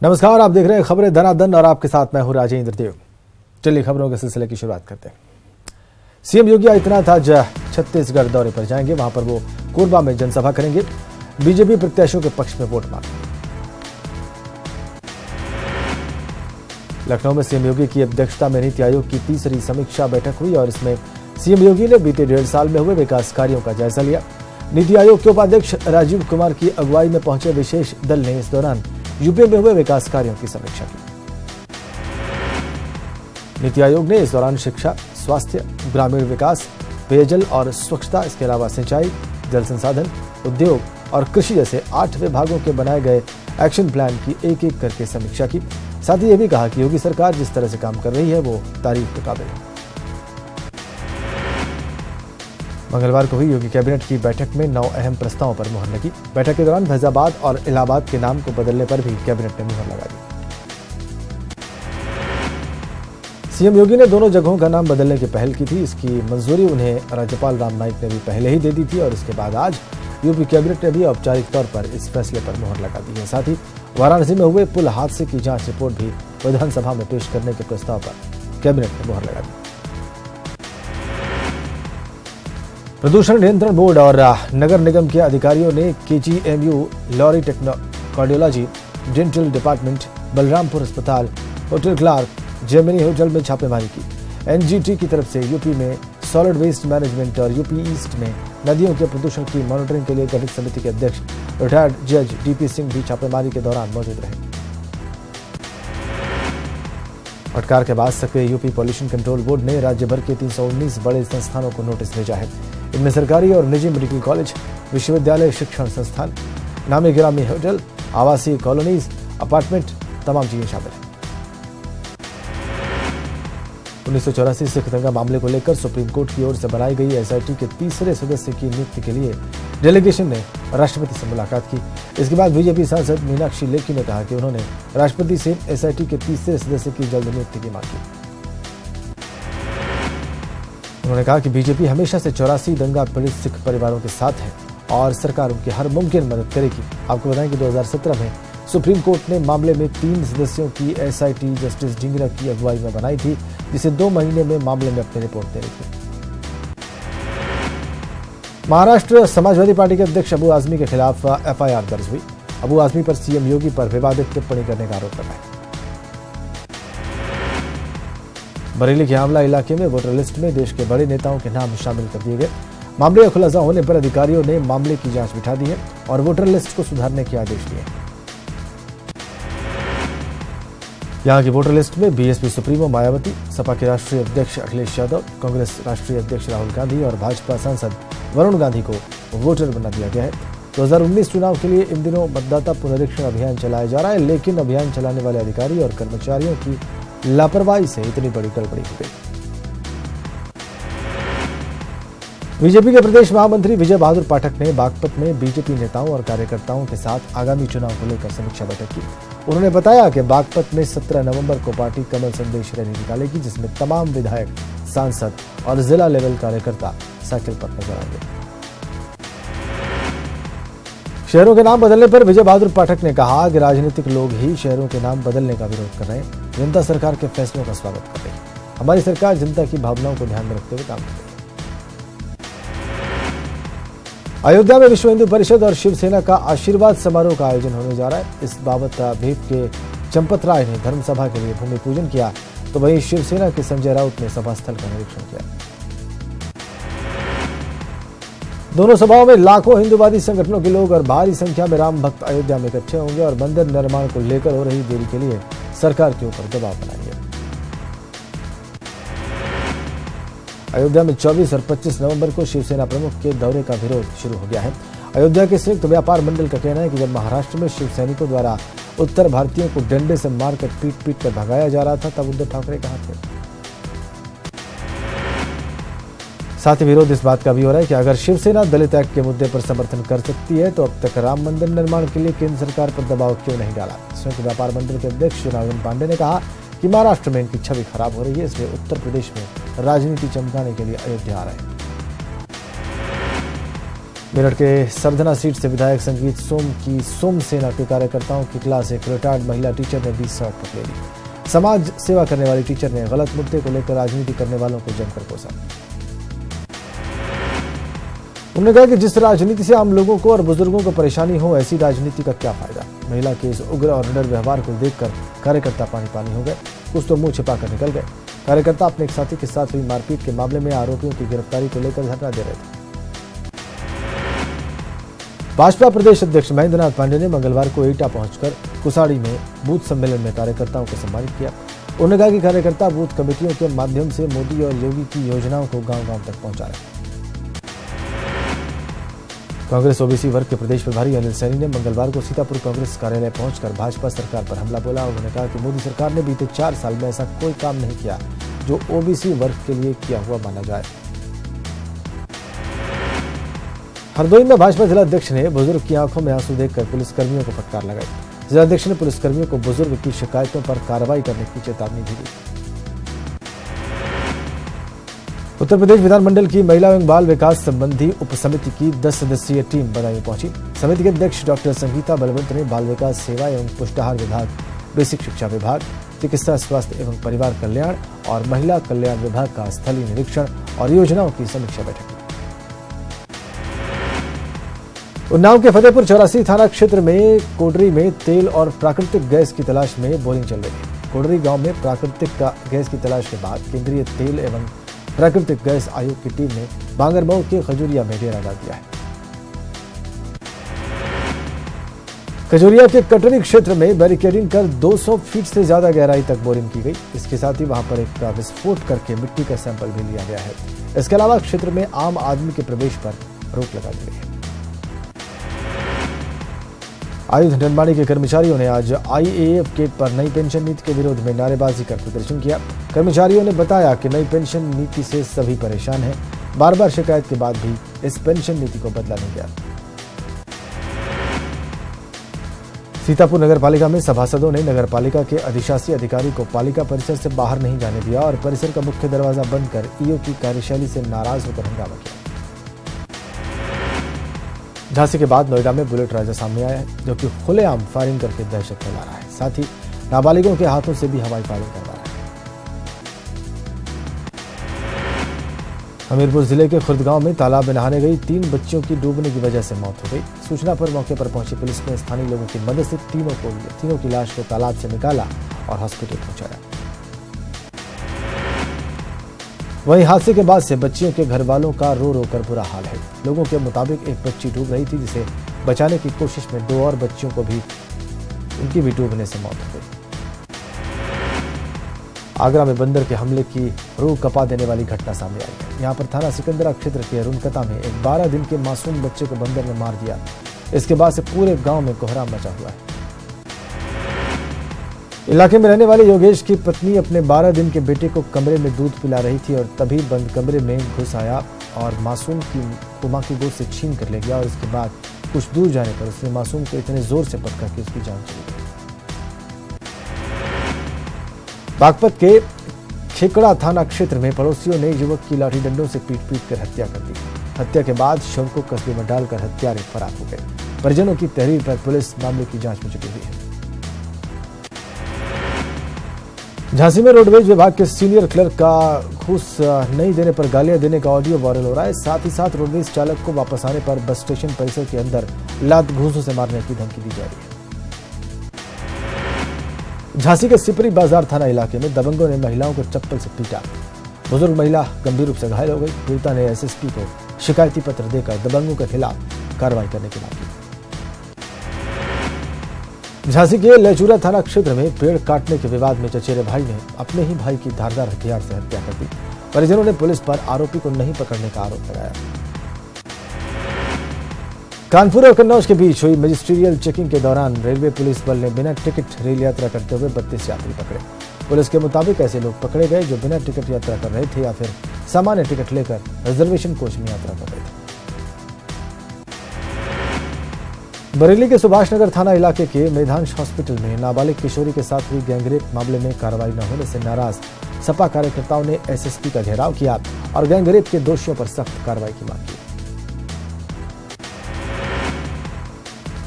नमस्कार, आप देख रहे हैं खबरें धनाधन और आपके साथ मैं हूं राजेंद्र देव। चलिए खबरों के सिलसिले की शुरुआत करते हैं। सीएम योगी आदित्यनाथ आज छत्तीसगढ़ दौरे पर जाएंगे। वहां पर वो कोरबा में जनसभा करेंगे। बीजेपी प्रत्याशियों के पक्ष में वोट मांगेंगे। लखनऊ में सीएम योगी की अध्यक्षता में नीति आयोग की तीसरी समीक्षा बैठक हुई और इसमें सीएम योगी ने बीते 1.5 साल में हुए विकास कार्यों का जायजा लिया। नीति आयोग के उपाध्यक्ष राजीव कुमार की अगुवाई में पहुंचे विशेष दल ने इस दौरान यूपी में हुए विकास कार्यों की समीक्षा की। नीति आयोग ने इस दौरान शिक्षा, स्वास्थ्य, ग्रामीण विकास, पेयजल और स्वच्छता, इसके अलावा सिंचाई, जल संसाधन, उद्योग और कृषि जैसे 8 विभागों के बनाए गए एक्शन प्लान की एक-एक करके समीक्षा की। साथ ही यह भी कहा कि योगी सरकार जिस तरह से काम कर रही है वो तारीफ के काबिल है। मंगलवार को हुई योगी कैबिनेट की बैठक में 9 अहम प्रस्तावों पर मुहर लगी। बैठक के दौरान फैजाबाद और इलाहाबाद के नाम को बदलने पर भी कैबिनेट ने मुहर लगा दी। सीएम योगी ने दोनों जगहों का नाम बदलने की पहल की थी। इसकी मंजूरी उन्हें राज्यपाल राम नाईक ने भी पहले ही दे दी थी और इसके बाद आज यूपी कैबिनेट ने भी औपचारिक तौर पर इस फैसले पर मुहर लगा दी है। साथ ही वाराणसी में हुए पुल हादसे की जांच रिपोर्ट भी विधानसभा में पेश करने के प्रस्ताव पर कैबिनेट ने मुहर लगा दी। प्रदूषण नियंत्रण बोर्ड और नगर निगम के अधिकारियों ने KGMU, Lari cardiology, dental department, Balrampur अस्पताल, होटल क्लार्क, जेमिनी होटल में छापेमारी की। NGT की तरफ से यूपी में सॉलिड वेस्ट मैनेजमेंट और यूपी ईस्ट में नदियों के प्रदूषण की मॉनिटरिंग के लिए गठित समिति के अध्यक्ष रिटायर्ड जज DP सिंह भी छापेमारी के दौरान मौजूद रहे। फटकार के बाद सक्रिय यूपी पॉल्यूशन कंट्रोल बोर्ड ने राज्य भर के 319 बड़े संस्थानों को नोटिस भेजा है। इनमें सरकारी और निजी मेडिकल कॉलेज, विश्वविद्यालय, शिक्षण संस्थान, नामी गिरामी होटल, आवासीय कॉलोनीज, अपार्टमेंट, तमाम चीजें शामिल हैं। 1984 सिख दंगा मामले को लेकर सुप्रीम कोर्ट की ओर से बनाई गई SIT के तीसरे सदस्य की नियुक्ति के लिए डेलीगेशन ने राष्ट्रपति से मुलाकात की। इसके बाद बीजेपी सांसद मीनाक्षी लेखी ने कहा कि उन्होंने राष्ट्रपति से SIT के तीसरे सदस्य की जल्द नियुक्ति की मांग की। उन्होंने कहा कि बीजेपी हमेशा से 84 दंगा पीड़ित सिख परिवारों के साथ है और सरकार उनकी हर मुमकिन मदद करेगी। आपको बताएं कि 2017 में सुप्रीम कोर्ट ने मामले में 3 सदस्यों की SIT जस्टिस ढींगरा की अगुवाई में बनाई थी, जिसे 2 महीने में मामले में अपनी रिपोर्ट देनी थी। महाराष्ट्र समाजवादी पार्टी के अध्यक्ष अबू आजमी के खिलाफ FIR दर्ज हुई। अबू आजमी पर सीएम योगी पर विवादित टिप्पणी करने का आरोप लगा है। बरेली के आंवला इलाके में वोटर लिस्ट में देश के बड़े नेताओं के नाम शामिल कर दिए गए। मामले का खुलासा होने पर अधिकारियों ने मामले की जांच बिठा दी है और वोटर लिस्ट को सुधारने के आदेश दिए। यहां की वोटर लिस्ट में BSP सुप्रीमो मायावती, सपा के राष्ट्रीय अध्यक्ष अखिलेश यादव, कांग्रेस राष्ट्रीय अध्यक्ष राहुल गांधी और भाजपा सांसद वरुण गांधी को वोटर बना दिया गया है। 2019 चुनाव के लिए इन दिनों मतदाता पुनरीक्षण अभियान चलाया जा रहा है, लेकिन अभियान चलाने वाले अधिकारी और कर्मचारियों की लापरवाही से इतनी बड़ी गड़बड़ी हो गई। बीजेपी के प्रदेश महामंत्री विजय बहादुर पाठक ने बागपत में बीजेपी नेताओं और कार्यकर्ताओं के साथ आगामी चुनाव को लेकर समीक्षा बैठक की। उन्होंने बताया कि बागपत में 17 नवंबर को पार्टी कमल संदेश रैली निकालेगी, जिसमें तमाम विधायक, सांसद और जिला लेवल कार्यकर्ता साइकिल पर नजर आएंगे। शहरों के नाम बदलने पर विजय बहादुर पाठक ने कहा कि राजनीतिक लोग ही शहरों के नाम बदलने का विरोध कर रहे हैं। जनता सरकार के फैसलों का स्वागत कर रही है। हमारी सरकार जनता की भावनाओं को ध्यान में रखते हुए काम कर रही है। अयोध्या में विश्व हिंदू परिषद और शिवसेना का आशीर्वाद समारोह का आयोजन होने जा रहा है। इस बाबत भेप के चंपत राय ने धर्मसभा के लिए भूमि पूजन किया, तो वहीं शिवसेना के संजय राउत ने सभा स्थल का निरीक्षण किया। दोनों सभाओं में लाखों हिंदूवादी संगठनों के लोग और भारी संख्या में राम भक्त अयोध्या में इकट्ठे होंगे और मंदिर निर्माण को लेकर हो रही देरी के लिए सरकार के ऊपर दबाव बनाएंगे। अयोध्या में 24 और 25 नवंबर को शिवसेना प्रमुख के दौरे का विरोध शुरू हो गया है। अयोध्या के संयुक्त व्यापार मंडल का कहना है कि जब महाराष्ट्र में शिव सैनिकों द्वारा उत्तर भारतीयों को डंडे से मारकर पीट कर भगाया जा रहा था, तब उद्धव ठाकरे कहां थे। साथ ही विरोध इस बात का भी हो रहा है कि अगर शिवसेना दलित एक्ट के मुद्दे पर समर्थन कर सकती है तो अब तक राम मंदिर निर्माण के लिए केंद्र सरकार पर दबाव क्यों नहीं डाला। संयुक्त व्यापार मंडल के अध्यक्ष नवीन पांडे ने कहा कि महाराष्ट्र में इनकी छवि खराब हो रही है, इसलिए उत्तर प्रदेश में राजनीति चमकाने के लिए अयोध्या आ रहे हैं। मेरठ के सरधना सीट से विधायक संगीत सोम की सोम सेना के कार्यकर्ताओं की क्लास एक रिटायर्ड महिला टीचर ने भी सड़क पकड़ ली। समाज सेवा करने वाली टीचर ने गलत मुद्दे को लेकर राजनीति करने वालों को जमकर कोसा। उन्होंने कहा कि जिस राजनीति से आम लोगों को और बुजुर्गों को परेशानी हो, ऐसी राजनीति का क्या फायदा। महिला के इस उग्र और निडर व्यवहार को देखकर कार्यकर्ता पानी पानी हो गए। कुछ तो मुंह छिपाकर निकल गए। कार्यकर्ता अपने एक साथी के साथ हुई मारपीट के मामले में आरोपियों की गिरफ्तारी को लेकर धरना दे रहे थे। भाजपा प्रदेश अध्यक्ष महेंद्र नाथ पांडे ने मंगलवार को एटा पहुंचकर कुसाड़ी में बूथ सम्मेलन में कार्यकर्ताओं को सम्मानित किया। उन्होंने कहा कि कार्यकर्ता बूथ कमेटियों के माध्यम से मोदी और योगी की योजनाओं को गांव-गांव तक पहुंचा रहे हैं। कांग्रेस ओबीसी वर्ग के प्रदेश प्रभारी अनिल सैनी ने मंगलवार को सीतापुर कांग्रेस कार्यालय पहुंचकर भाजपा सरकार पर हमला बोला। उन्होंने कहा कि मोदी सरकार ने बीते 4 साल में ऐसा कोई काम नहीं किया जो ओबीसी वर्ग के लिए किया हुआ माना जाए। हरदोई में भाजपा जिलाध्यक्ष ने बुजुर्ग की आंखों में आंसू देखकर पुलिसकर्मियों को फटकार लगाई। जिलाध्यक्ष ने पुलिसकर्मियों को बुजुर्ग की शिकायतों पर कार्रवाई करने की चेतावनी भी दी। उत्तर प्रदेश विधानमंडल की महिला एवं बाल विकास संबंधी उप समिति की 10 सदस्यीय टीम बदायूं पहुंची। समिति के अध्यक्ष डॉक्टर संगीता बलवंत ने बाल विकास सेवा एवं पुष्टाहार विभाग, बेसिक शिक्षा विभाग, चिकित्सा स्वास्थ्य एवं परिवार कल्याण और महिला कल्याण विभाग का स्थलीय निरीक्षण और योजनाओं की समीक्षा बैठक की। उन्नाव के फतेहपुर 84 थाना क्षेत्र में कोडरी में तेल और प्राकृतिक गैस की तलाश में बोरिंग चल रही है। कोडरी गांव में प्राकृतिक गैस की तलाश के बाद केंद्रीय तेल एवं प्राकृतिक गैस आयोग की टीम ने बांगरमऊ के खजूरिया में डेरा डाल दिया है। खजूरिया के कटरी क्षेत्र में बैरिकेडिंग कर 200 फीट से ज्यादा गहराई तक बोरिंग की गई। इसके साथ ही वहां पर एक विस्फोट करके मिट्टी का सैंपल भी लिया गया है। इसके अलावा क्षेत्र में आम आदमी के प्रवेश पर रोक लगा दी गई है। आयुध निर्माणी के कर्मचारियों ने आज आईएएफ गेट पर नई पेंशन नीति के विरोध में नारेबाजी कर प्रदर्शन किया। कर्मचारियों ने बताया कि नई पेंशन नीति से सभी परेशान हैं। बार-बार शिकायत के बाद भी इस पेंशन नीति को बदला नहीं गया। सीतापुर नगर पालिका में सभासदों ने नगर पालिका के अधिशासी अधिकारी को पालिका परिसर से बाहर नहीं जाने दिया और परिसर का मुख्य दरवाजा बंद कर ईओ की कार्यशैली से नाराज होकर हंगामा किया। झांसी के बाद नोएडा में बुलेट राजा सामने आया है, जो कि खुलेआम फायरिंग करके दहशत फैला रहा है। साथ ही नाबालिगों के हाथों से भी हवाई फायरिंग करवा रहा है। हमीरपुर जिले के खुर्द गांव में तालाब में नहाने गई 3 बच्चियों की डूबने की वजह से मौत हो गई। सूचना पर मौके पर पहुंची पुलिस ने स्थानीय लोगों की मदद से तीनों की लाश को तालाब से निकाला और हॉस्पिटल पहुंचाया। वहीं हादसे के बाद से बच्चियों के घर वालों का रो रो कर बुरा हाल है। लोगों के मुताबिक एक बच्ची डूब रही थी, जिसे बचाने की कोशिश में 2 और बच्चियों को भी उनकी भी डूबने से मौत हो गई। आगरा में बंदर के हमले की रूह कपा देने वाली घटना सामने आई है। यहां पर थाना सिकंदरा क्षेत्र के रुनकता में एक 12 दिन के मासूम बच्चे को बंदर ने मार दिया। इसके बाद से पूरे गांव में कोहराम मचा हुआ है। इलाके में रहने वाले योगेश की पत्नी अपने 12 दिन के बेटे को कमरे में दूध पिला रही थी और तभी बंद कमरे में घुस आया और मासूम की मां की गोद से छीन कर ले गया। और इसके बाद कुछ दूर जाने पर उसने मासूम को इतने जोर से पटका कि उसकी जान चली गई। बागपत के खेकड़ा थाना क्षेत्र में पड़ोसियों ने युवक की लाठी डंडों से पीट कर हत्या कर दी। हत्या के बाद शव को कस्बे में डालकर हत्यारे फरार हो गए। परिजनों की तहरीर पर पुलिस मामले की जांच में जुटी हुई है। झांसी में रोडवेज विभाग के सीनियर क्लर्क का घूस नहीं देने पर गालियां देने का ऑडियो वायरल हो रहा है। साथ ही साथ रोडवेज चालक को वापस आने पर बस स्टेशन परिसर के अंदर लात घूसों से मारने की धमकी दी जा रही है। झांसी के सिपरी बाजार थाना इलाके में दबंगों ने महिलाओं को चप्पल से पीटा। बुजुर्ग महिला गंभीर रूप से घायल हो गई। पीड़िता ने एसएसपी को शिकायती पत्र देकर दबंगों के खिलाफ कार्रवाई करने की मांग की। झांसी के लहचूरा थाना क्षेत्र में पेड़ काटने के विवाद में चचेरे भाई ने अपने ही भाई की धारदार हथियार से हत्या कर दी। परिजनों ने पुलिस पर आरोपी को नहीं पकड़ने का आरोप लगाया। कानपुर और कन्नौज के बीच हुई मजिस्ट्रियल चेकिंग के दौरान रेलवे पुलिस बल ने बिना टिकट रेल यात्रा करते हुए 32 यात्री पकड़े। पुलिस के मुताबिक ऐसे लोग पकड़े गए जो बिना टिकट यात्रा कर रहे थे या फिर सामान्य टिकट लेकर रिजर्वेशन कोच में यात्रा कर रहे थे। बरेली के सुभाष नगर थाना इलाके के मेधांश हॉस्पिटल में नाबालिग किशोरी के साथ हुई गैंगरेप मामले में कार्रवाई न होने से नाराज सपा कार्यकर्ताओं ने एसएसपी का घेराव किया और गैंगरेप के दोषियों पर सख्त कार्रवाई की मांग की।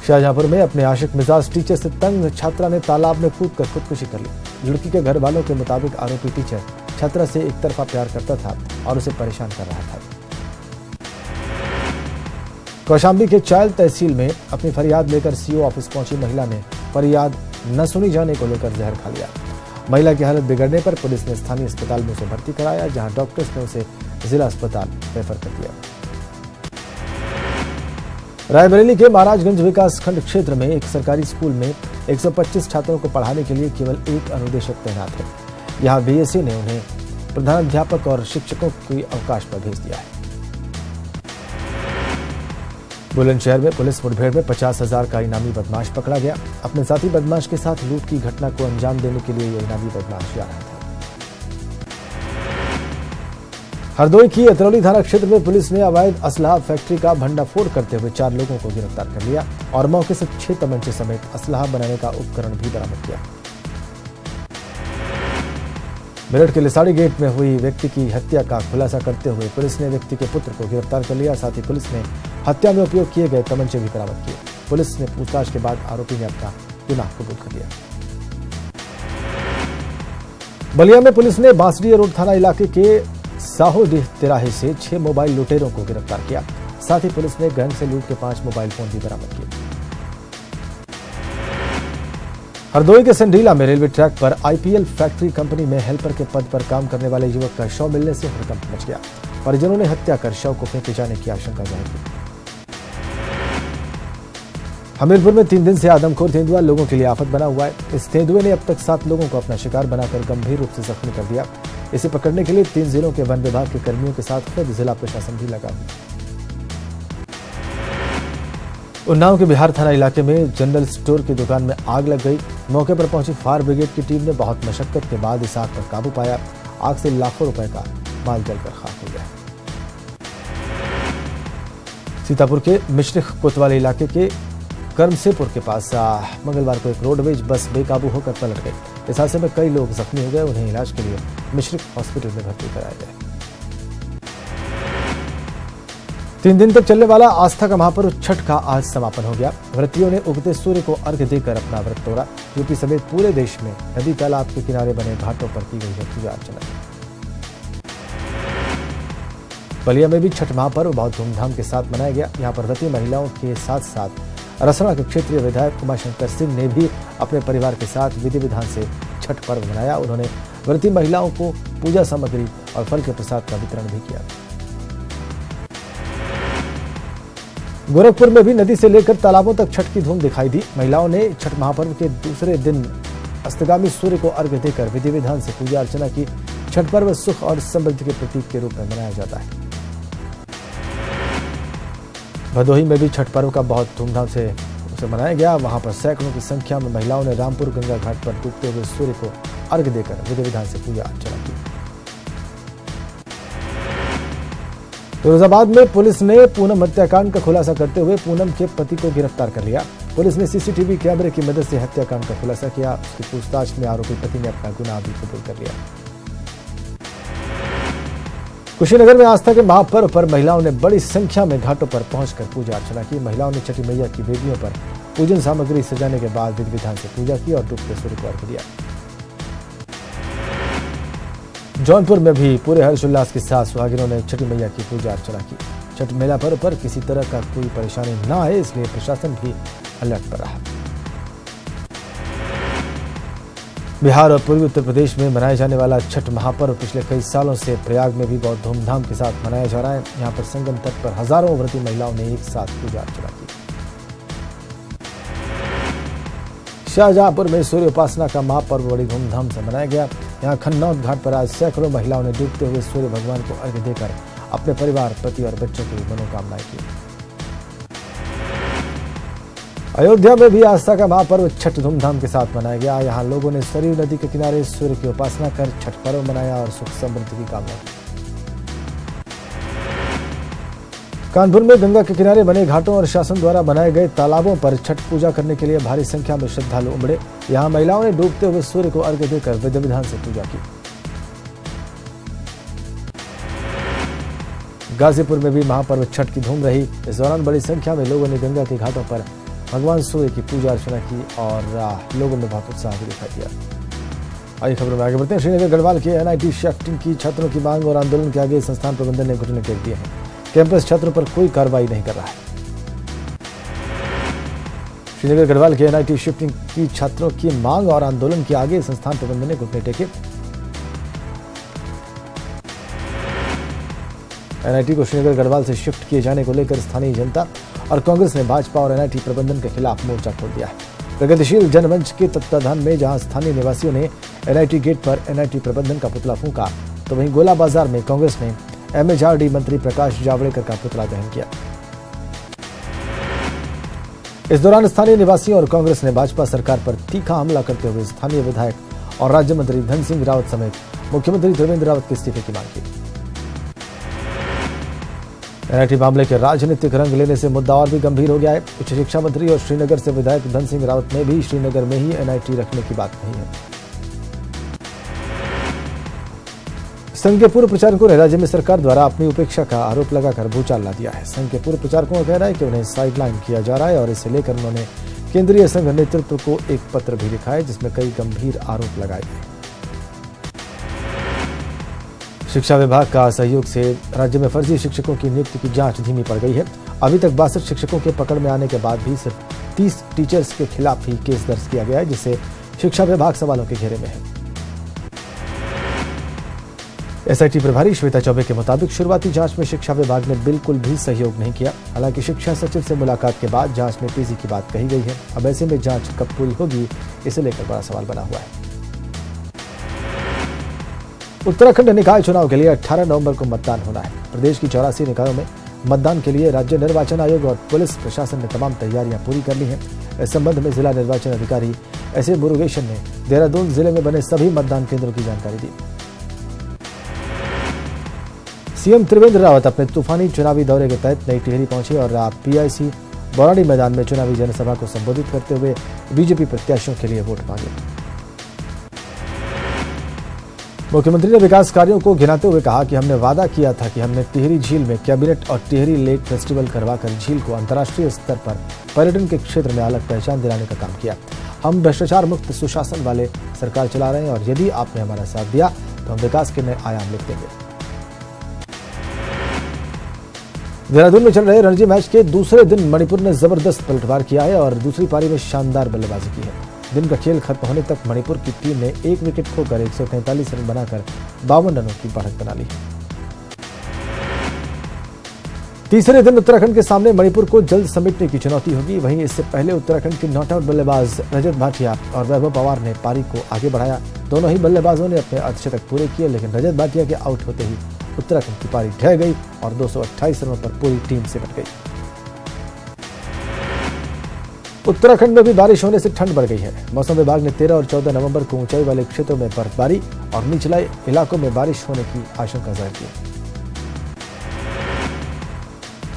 शाहजहांपुर में अपने आशिक मिजाज टीचर से तंग छात्रा ने तालाब में कूदकर खुदकुशी कर ली। लड़की के घर वालों के मुताबिक आरोपी टीचर छात्रा से एक तरफा प्यार करता था और उसे परेशान कर रहा था। कौशाम्बी के चायल तहसील में अपनी फरियाद लेकर सीओ ऑफिस पहुंची महिला ने फरियाद न सुनी जाने को लेकर जहर खा लिया। महिला की हालत बिगड़ने पर पुलिस ने स्थानीय अस्पताल में उसे भर्ती कराया, जहां डॉक्टर्स ने उसे जिला अस्पताल रेफर कर दिया। रायबरेली के महाराजगंज विकासखंड क्षेत्र में एक सरकारी स्कूल में 125 छात्रों को पढ़ाने के लिए केवल एक अनुदेशक तैनात है। यहां बीएससी ने उन्हें प्रधानाध्यापक और शिक्षकों की अवकाश पर भेज दिया है। बुलंदशहर में पुलिस मुठभेड़ में 50,000 का इनामी बदमाश पकड़ा गया। अपने साथी बदमाश के साथ लूट की घटना को अंजाम देने के लिए यह इनामी बदमाश जा रहा था। हरदोई की अतरौली थाना क्षेत्र में पुलिस ने अवैध असलहा फैक्ट्री का भंडाफोड़ करते हुए 4 लोगों को गिरफ्तार कर लिया और मौके से 6 तमंचे समेत असलहा बनाने का उपकरण भी बरामद किया। मेरठ के लिसाड़ी गेट में हुई व्यक्ति की हत्या का खुलासा करते हुए पुलिस ने व्यक्ति के पुत्र को गिरफ्तार कर लिया। साथ ही पुलिस ने हत्या में उपयोग किए गए तमंचे भी बरामद किए। पुलिस ने पूछताछ के बाद आरोपी ने अपना गुनाह कबूल कर लिया। बलिया में पुलिस ने बांसडीह रोड थाना इलाके के साहोडीह तिराहे से 6 मोबाइल लुटेरों को गिरफ्तार किया। साथ ही पुलिस ने गैंग से लूट के 5 मोबाइल फोन भी बरामद किए। हरदोई के संडीला में रेलवे ट्रैक पर आईपीएल फैक्ट्री कंपनी में हेल्पर के पद पर काम करने वाले युवक का शव मिलने से हड़कंप मच गया। परिजनों ने हत्या कर शव को फेंके जाने की आशंका जाहिर की। हमीरपुर में 3 दिन से आदमखोर तेंदुआ लोगों के लिए आफत बना हुआ है। इस तेंदुए ने अब तक 7 लोगों को अपना शिकार बनाकर गंभीर रूप से जख्मी कर दिया। इसे पकड़ने के लिए 3 जिलों के वन विभाग के कर्मियों के साथ खुद जिला प्रशासन भी लगा हुआ। उन्नाव के बिहार थाना इलाके में जनरल स्टोर की दुकान में आग लग गई। मौके पर पहुंची फायर ब्रिगेड की टीम ने बहुत मशक्कत के बाद इस आग पर काबू पाया। आग से लाखों रुपए का माल जलकर खाक हो गया। सीतापुर के मिश्रिख कोतवाली इलाके के कर्मसेपुर के पास मंगलवार को एक रोडवेज बस बेकाबू होकर पलट गई। इस हादसे में कई लोग जख्मी हो गए। उन्हें इलाज के लिए मिश्रिख हॉस्पिटल में भर्ती कराया गया। 3 दिन तक चलने वाला आस्था का महापर्व छठ का आज समापन हो गया। व्रतियों ने उगते सूर्य को अर्घ्य देकर अपना व्रत तोड़ा। यूपी समेत पूरे देश में नदी तालाब के किनारे बने घाटों पर की गई है पूजा अर्चना। बलिया में भी छठ महापर्व बहुत धूमधाम के साथ मनाया गया। यहाँ पर व्रती महिलाओं के साथ साथ रसना के क्षेत्रीय विधायक उमाशंकर सिंह ने भी अपने परिवार के साथ विधि विधान से छठ पर्व मनाया। उन्होंने व्रती महिलाओं को पूजा सामग्री और फल के प्रसाद का वितरण भी किया। गोरखपुर में भी नदी से लेकर तालाबों तक छठ की धूम दिखाई दी। महिलाओं ने छठ महापर्व के दूसरे दिन अस्तगामी सूर्य को अर्घ्य देकर विधि विधान से पूजा अर्चना की। छठ पर्व सुख और समृद्धि के प्रतीक के रूप में मनाया जाता है। भदोही में भी छठ पर्व का बहुत धूमधाम से उसे मनाया गया। वहां पर सैकड़ों की संख्या में महिलाओं ने रामपुर गंगा घाट पर डूबते हुए सूर्य को अर्घ्य देकर विधि विधान से पूजा अर्चना की। फिरोजाबाद में पुलिस ने पूनम हत्याकांड का खुलासा करते हुए पूनम के पति को गिरफ्तार कर लिया। पुलिस ने सीसीटीवी कैमरे की मदद से हत्याकांड का खुलासा किया। उसकी पूछताछ में आरोपी पति ने अपना गुनाह भी कबूल कर लिया। कुशीनगर में आस्था के महापर्व पर महिलाओं ने बड़ी संख्या में घाटों पर पहुंचकर पूजा अर्चना की। महिलाओं ने छठी मैया की वेदियों पर पूजन सामग्री सजाने के बाद विधि विधान से पूजा की और डूबते सूर्य को अर्घ्य दिया। जौनपुर में भी पूरे हर्षोल्लास के साथ सुहागिनों ने छठी मैया की पूजा अर्चना की। छठ मेला पर्व पर किसी तरह का कोई परेशानी न आए, इसलिए प्रशासन भी अलर्ट पर रहा। बिहार और पूर्वी उत्तर प्रदेश में मनाए जाने वाला छठ महापर्व पिछले कई सालों से प्रयाग में भी बहुत धूमधाम के साथ मनाया जा रहा है। यहाँ पर संगम तट पर हजारों व्रती महिलाओं ने एक साथ पूजा अर्चना की। शाहजहांपुर में सूर्य उपासना का महापर्व बड़ी धूमधाम से मनाया गया। यहाँ खन्नौद घाट पर आज सैकड़ों महिलाओं ने डूबते हुए सूर्य भगवान को अर्घ्य देकर अपने परिवार, पति और बच्चों की मनोकामनाएं की। अयोध्या में भी आस्था का महापर्व छठ धूमधाम के साथ मनाया गया। यहाँ लोगों ने सरयू नदी के किनारे सूर्य की उपासना कर छठ पर्व मनाया और सुख समृद्धि की कामना की। कानपुर में गंगा के किनारे बने घाटों और शासन द्वारा बनाए गए तालाबों पर छठ पूजा करने के लिए भारी संख्या में श्रद्धालु उमड़े। यहाँ महिलाओं ने डूबते हुए सूर्य को अर्घ्य देकर विधि विधान से पूजा की। गाजीपुर में भी महापर्व छठ की धूम रही। इस दौरान बड़ी संख्या में लोगों ने गंगा के घाटों पर भगवान सूर्य की पूजा अर्चना की और लोगों में बहुत उत्साह भी दिखाई दिया। आइए खबरों में आगे बढ़ते हैं। श्रीनगर गढ़वाल के एनआईटी शिफ्टिंग की छात्रों की मांग और आंदोलन के आगे संस्थान प्रबंधन ने घुटने टेक दिए हैं। कैंपस छात्रों पर कोई कार्रवाई नहीं कर रहा है। श्रीनगर गढ़वाल के एनआईटी शिफ्टिंग की छात्रों की मांग और आंदोलन के आगे संस्थान प्रबंधन ने घुटने टेके। एनआईटी को श्रीनगर गढ़वाल से शिफ्ट किए जाने को लेकर स्थानीय जनता और कांग्रेस ने भाजपा और एनआईटी प्रबंधन के खिलाफ मोर्चा खोल दिया है। प्रगतिशील जनमंच के तत्वाधान में जहां स्थानीय निवासियों ने एनआईटी गेट पर एनआईटी प्रबंधन का पुतला फूंका, तो वहीं गोला बाजार में कांग्रेस ने एमएचआरडी मंत्री प्रकाश जावड़ेकर का पुतला दहन किया। इस दौरान स्थानीय निवासियों और कांग्रेस ने भाजपा सरकार पर तीखा हमला करते हुए स्थानीय विधायक और राज्य मंत्री धन सिंह रावत समेत मुख्यमंत्री त्रिवेंद्र रावत के इस्तीफे की मांग की। एनआईटी मामले के राजनीतिक रंग लेने से मुद्दा और भी गंभीर हो गया है। उच्च शिक्षा मंत्री और श्रीनगर से विधायक धन सिंह रावत ने भी श्रीनगर में ही एनआईटी रखने की बात कही है। संघ के पूर्व प्रचारकों ने राज्य में सरकार द्वारा अपनी उपेक्षा का आरोप लगाकर भूचाल ला दिया है। संघ के पूर्व प्रचारकों का कहना है कि उन्हें साइडलाइन किया जा रहा है और इसे लेकर उन्होंने केंद्रीय संघ नेतृत्व को एक पत्र भी लिखा है, जिसमें कई गंभीर आरोप लगाए गए। शिक्षा विभाग का सहयोग से राज्य में फर्जी शिक्षकों की नियुक्ति की जांच धीमी पड़ गई है। अभी तक 62 शिक्षकों के पकड़ में आने के बाद भी सिर्फ 30 टीचर्स के खिलाफ ही केस दर्ज किया गया है, जिससे शिक्षा विभाग सवालों के घेरे में है। एसआईटी प्रभारी श्वेता चौबे के मुताबिक शुरुआती जांच में शिक्षा विभाग ने बिल्कुल भी सहयोग नहीं किया। हालांकि शिक्षा सचिव से मुलाकात के बाद जांच में तेजी की बात कही गई है। अब ऐसे में जांच कब पूरी होगी, इसे लेकर बड़ा सवाल बना हुआ है। उत्तराखंड निकाय चुनाव के लिए 18 नवंबर को मतदान होना है। प्रदेश की 84 निकायों में मतदान के लिए राज्य निर्वाचन आयोग और पुलिस प्रशासन ने तमाम तैयारियां पूरी कर ली हैं। इस संबंध में जिला निर्वाचन अधिकारी एस ए मुरुगेशन ने देहरादून जिले में बने सभी मतदान केंद्रों की जानकारी दी। सीएम त्रिवेंद्र रावत अपने तूफानी चुनावी दौरे के तहत नई टिहरी पहुंचे और पीआईसी बौराड़ी मैदान में चुनावी जनसभा को संबोधित करते हुए बीजेपी प्रत्याशियों के लिए वोट मांगे। मुख्यमंत्री ने विकास कार्यों को गिनाते हुए कहा कि हमने वादा किया था कि हमने टिहरी झील में कैबिनेट और टिहरी लेक फेस्टिवल करवाकर झील को अंतर्राष्ट्रीय स्तर पर पर्यटन के क्षेत्र में अलग पहचान दिलाने का काम किया। हम भ्रष्टाचार मुक्त सुशासन वाले सरकार चला रहे हैं और यदि आपने हमारा साथ दिया तो हम विकास के नए आयाम लिख देंगे। देहरादून में चल रहे रणजी मैच के दूसरे दिन मणिपुर ने जबरदस्त पलटवार किया है और दूसरी पारी में शानदार बल्लेबाजी की है। दिन का खेल खत्म होने तक मणिपुर की टीम ने एक विकेट खोकर 143 रन बनाकर 52 रनों की बढ़त बना ली। तीसरे दिन उत्तराखंड के सामने मणिपुर को जल्द समेटने की चुनौती होगी। वहीं इससे पहले उत्तराखंड के नॉट आउट बल्लेबाज रजत भाटिया और वैभव पवार ने पारी को आगे बढ़ाया। दोनों ही बल्लेबाजों ने अपने अर्धशतक पूरे किए, लेकिन रजत भाटिया के आउट होते ही उत्तराखंड की पारी ढह गई और 228 रनों पर पूरी टीम सिमट गई। उत्तराखंड में भी बारिश होने से ठंड बढ़ गई है। मौसम विभाग ने 13 और 14 नवंबर को ऊंचाई वाले क्षेत्रों में बर्फबारी और निचले इलाकों में बारिश होने की आशंका जाहिर की।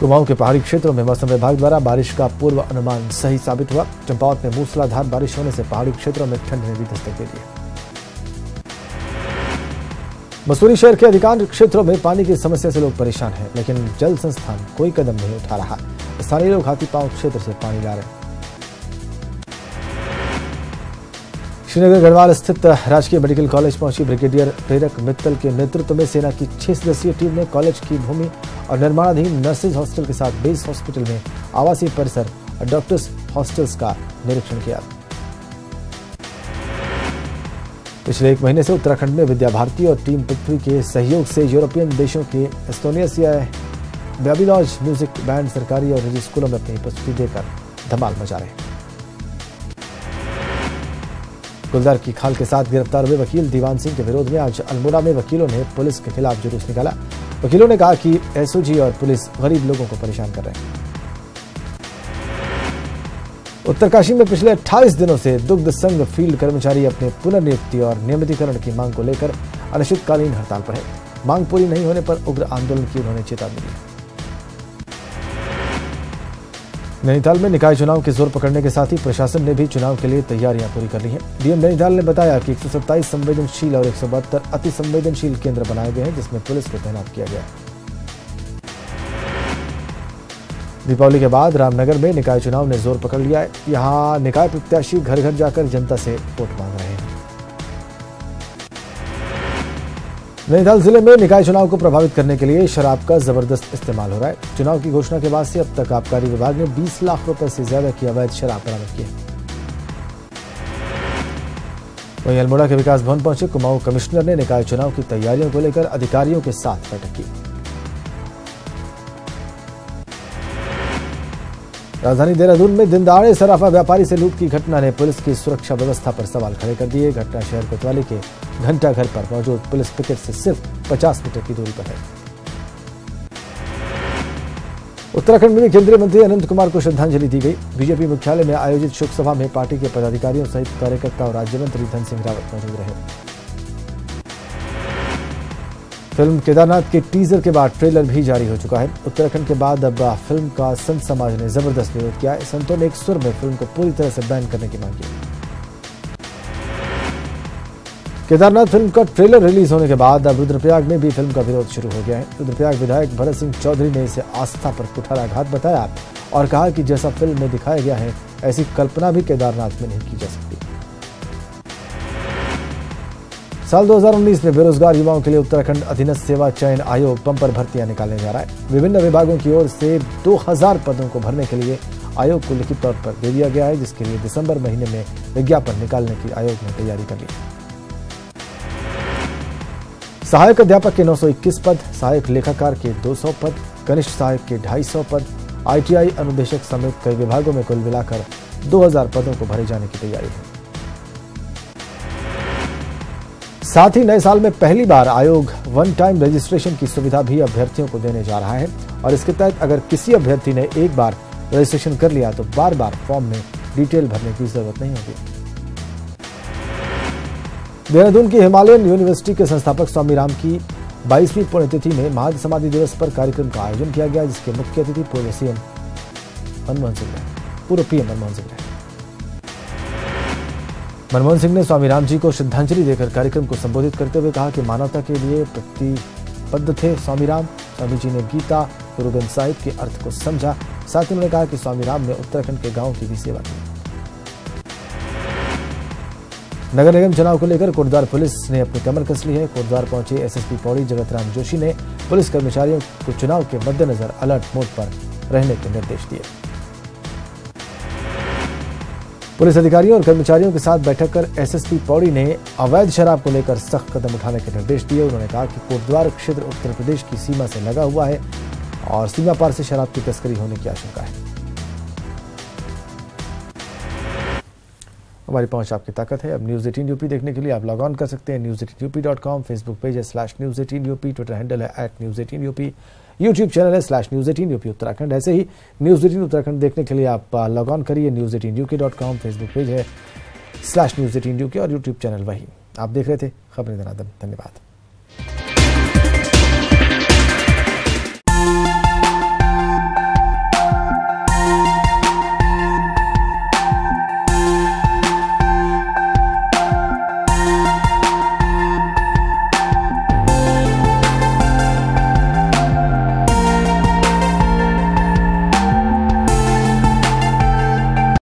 कुमाऊं के पहाड़ी क्षेत्रों में मौसम विभाग द्वारा बारिश का पूर्व अनुमान सही साबित हुआ। चंपावत में मूसलाधार बारिश होने से पहाड़ी क्षेत्रों में ठंड ने भी दस्तक दे दी। मसूरी शहर के अधिकांश क्षेत्रों में पानी की समस्या से लोग परेशान हैं, लेकिन जल संस्थान कोई कदम नहीं उठा रहा। स्थानीय लोग हाथीपांव क्षेत्र से पानी ला रहे हैं। श्रीनगर गढ़वाल स्थित राजकीय मेडिकल कॉलेज पहुंची ब्रिगेडियर प्रेरक मित्तल के नेतृत्व में सेना की 6 सदस्यीय टीम ने कॉलेज की भूमि और निर्माणाधीन नर्सेज हॉस्टल के साथ बेस हॉस्पिटल में आवासीय परिसर और डॉक्टर्स हॉस्टल्स का निरीक्षण किया। पिछले 1 महीने से उत्तराखंड में विद्या भारती और टीम पृथ्वी के सहयोग से यूरोपियन देशों के एस्टोनियस या बेबीलॉज म्यूजिक बैंड सरकारी और निजी स्कूलों में अपनी उपस्थिति देकर धमाल मचा रहे हैं। गुलदार की खाल के साथ गिरफ्तार हुए वकील दीवान सिंह के विरोध में आज अल्मोड़ा में वकीलों ने पुलिस के खिलाफ जुलूस निकाला। वकीलों ने कहा कि एसओजी और पुलिस गरीब लोगों को परेशान कर रहे हैं। उत्तरकाशी में पिछले 28 दिनों से दुग्ध संघ फील्ड कर्मचारी अपने पुनर्नियुक्ति और नियमितीकरण की मांग को लेकर अनिश्चितकालीन हड़ताल पर है। मांग पूरी नहीं होने पर उग्र आंदोलन की उन्होंने चेतावनी दी। नैनीताल में निकाय चुनाव के जोर पकड़ने के साथ ही प्रशासन ने भी चुनाव के लिए तैयारियां पूरी कर ली हैं। डीएम नैनीताल ने बताया कि 127 संवेदनशील और 172 अति संवेदनशील केंद्र बनाए गए हैं, जिसमें पुलिस को तैनात किया गया है। दीपावली के बाद रामनगर में निकाय चुनाव ने जोर पकड़ लिया है। यहां निकाय प्रत्याशी घर घर जाकर जनता से वोट मांग रहे हैं। नैनीताल जिले में निकाय चुनाव को प्रभावित करने के लिए शराब का जबरदस्त इस्तेमाल हो रहा है। चुनाव की घोषणा के बाद से अब तक आबकारी विभाग ने 20 लाख रुपए से ज्यादा की अवैध शराब बरामद की है। वहीं अल्मोड़ा के विकास भवन पहुंचे कुमाऊं कमिश्नर ने निकाय चुनाव की तैयारियों को लेकर अधिकारियों के साथ बैठक की। राजधानी देहरादून में दिन दहाड़े सराफा व्यापारी से लूट की घटना ने पुलिस की सुरक्षा व्यवस्था पर सवाल खड़े कर दिए। घटना शहर कोतवाली के घंटाघर पर मौजूद पुलिस पिकेट से सिर्फ 50 मीटर की दूरी पर है। उत्तराखंड में केंद्रीय मंत्री अनंत कुमार को श्रद्धांजलि दी गई। बीजेपी मुख्यालय में आयोजित शोक सभा में पार्टी के पदाधिकारियों सहित कार्यकर्ता और राज्य मंत्री धन सिंह रावत मौजूद रहे। फिल्म केदारनाथ के टीजर के बाद ट्रेलर भी जारी हो चुका है। उत्तराखंड के बाद अब फिल्म का संत समाज ने जबरदस्त विरोध किया है। संतों ने एक सुर में फिल्म को पूरी तरह से बैन करने की मांग की। केदारनाथ फिल्म का ट्रेलर रिलीज होने के बाद अब रुद्रप्रयाग में भी फिल्म का विरोध शुरू हो गया है। रुद्रप्रयाग विधायक भरत सिंह चौधरी ने इसे आस्था पर कुठाराघात बताया और कहा कि जैसा फिल्म में दिखाया गया है ऐसी कल्पना भी केदारनाथ में नहीं की जा सकती। साल 2019 में बेरोजगार युवाओं के लिए उत्तराखंड अधीनस्थ सेवा चयन आयोग बम्पर भर्तियां निकालने जा रहा है। विभिन्न विभागों की ओर से 2000 पदों को भरने के लिए आयोग को लिखित तौर पर दे दिया गया है, जिसके लिए दिसंबर महीने में विज्ञापन निकालने की आयोग ने तैयारी कर ली। सहायक अध्यापक के 921 पद, सहायक लेखाकार के 200 पद, कनिष्ठ सहायक के 250 पद, ITI अनुदेशक समेत कई विभागों में कुल मिलाकर 2000 पदों को भरे जाने की तैयारी है। साथ ही नए साल में पहली बार आयोग वन टाइम रजिस्ट्रेशन की सुविधा भी अभ्यर्थियों को देने जा रहा है और इसके तहत अगर किसी अभ्यर्थी ने एक बार रजिस्ट्रेशन कर लिया तो बार बार फॉर्म में डिटेल भरने की जरूरत नहीं होगी। देहरादून की हिमालयन यूनिवर्सिटी के संस्थापक स्वामी राम की 22वीं पुण्यतिथि में महात्मा समाधि दिवस पर कार्यक्रम का आयोजन किया गया, जिसके मुख्य अतिथि पूर्व PM मनमोहन सिंह रहे। मनमोहन सिंह ने स्वामी राम जी को श्रद्धांजलि देकर कार्यक्रम को संबोधित करते हुए कहा कि मानवता के लिए प्रतिबद्ध थे स्वामी राम। स्वामी जी ने गीता, गुरु ग्रंथ साहिब के अर्थ को समझा। साथ ही उन्होंने कहा कि स्वामी राम ने उत्तराखंड के गांवों की भी सेवा की। नगर निगम चुनाव को लेकर कोटद्वार पुलिस ने अपनी कमर कस ली है। कोटद्वार पहुंचे SSP पौड़ी जगत राम जोशी ने पुलिस कर्मचारियों को चुनाव के मद्देनजर अलर्ट मोड पर रहने के निर्देश दिए। पुलिस अधिकारियों और कर्मचारियों के साथ बैठक कर SSP पौड़ी ने अवैध शराब को लेकर सख्त कदम उठाने के निर्देश दिए। उन्होंने कहा कि कोटद्वार क्षेत्र उत्तर प्रदेश की सीमा से लगा हुआ है और सीमा पार से शराब की तस्करी होने की आशंका है। हमारी पहुंच आपकी ताकत है। अब न्यूज़ 18 UP देखने के लिए आप लॉग ऑन कर सकते हैं news18up.com, फेसबुक पेज है /news18up, ट्विटर हैंडल है @news18up, यूट्यूब चैनल है /news18up उत्तराखंड। ऐसे ही न्यूज़ 18 उत्तराखंड देखने के लिए आप लॉग ऑन करिए news18uk.com, फेसबुक पेज है /news18uk और यूट्यूब चैनल वही। आप देख रहे थे खबरें दनादन। धन्यवाद।